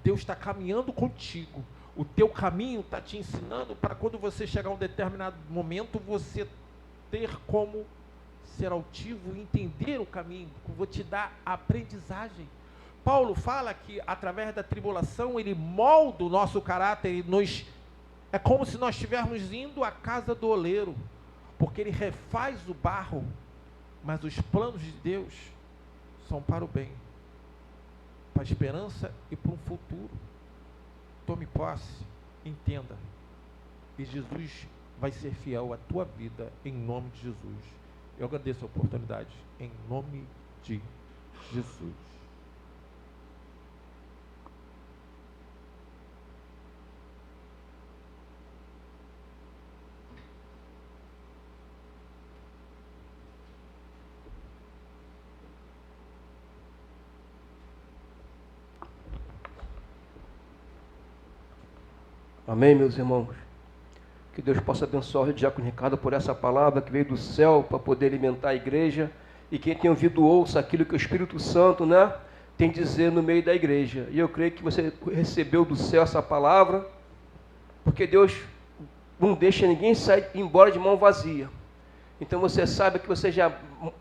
Deus está caminhando contigo. O teu caminho está te ensinando para quando você chegar a um determinado momento, você ter como ser altivo e entender o caminho. Vou te dar aprendizagem. Paulo fala que através da tribulação ele molda o nosso caráter e é como se nós estivéssemos indo à casa do oleiro, porque ele refaz o barro, mas os planos de Deus são para o bem, para a esperança e para um futuro. Tome posse, entenda, e Jesus vai ser fiel à tua vida em nome de Jesus. Eu agradeço a oportunidade em nome de Jesus. Amém, meus irmãos? Que Deus possa abençoar o diácono Ricardo por essa palavra que veio do céu para poder alimentar a igreja. E quem tem ouvido, ouça aquilo que o Espírito Santo, tem a dizer no meio da igreja. E eu creio que você recebeu do céu essa palavra, porque Deus não deixa ninguém sair embora de mão vazia. Então você sabe que você já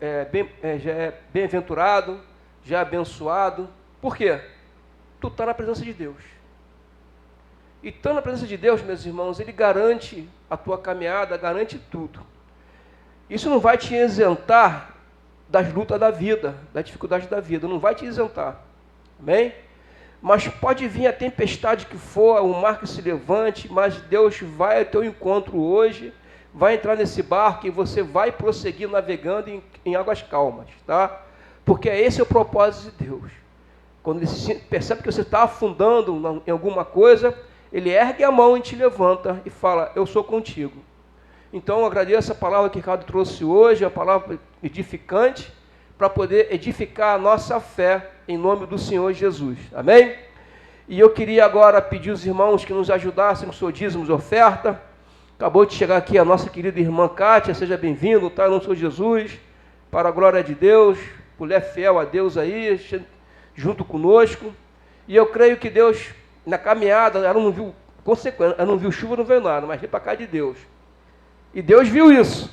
é bem-aventurado, já é abençoado. Por quê? Tu está na presença de Deus. E estando na presença de Deus, meus irmãos, Ele garante a tua caminhada, garante tudo. Isso não vai te isentar das lutas da vida, das dificuldades da vida, não vai te isentar. Amém? Mas pode vir a tempestade que for, o mar que se levante, mas Deus vai ao teu encontro hoje, vai entrar nesse barco e você vai prosseguir navegando em águas calmas, tá? Porque esse é o propósito de Deus. Quando Ele percebe que você está afundando em alguma coisa, Ele ergue a mão e te levanta e fala, eu sou contigo. Então eu agradeço a palavra que o Ricardo trouxe hoje, a palavra edificante, para poder edificar a nossa fé em nome do Senhor Jesus. Amém? E eu queria agora pedir aos irmãos que nos ajudassem com o seu dízimo de oferta. Acabou de chegar aqui a nossa querida irmã Kátia, seja bem-vindo, tá? Em nome do Senhor Jesus, para a glória de Deus, mulher fiel a Deus aí, junto conosco. E eu creio que Deus, na caminhada, ela não viu consequência, ela não viu chuva, não veio nada, mas veio para cá de Deus. E Deus viu isso.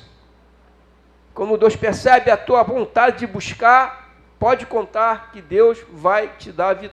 Quando Deus percebe a tua vontade de buscar, pode contar que Deus vai te dar a vitória.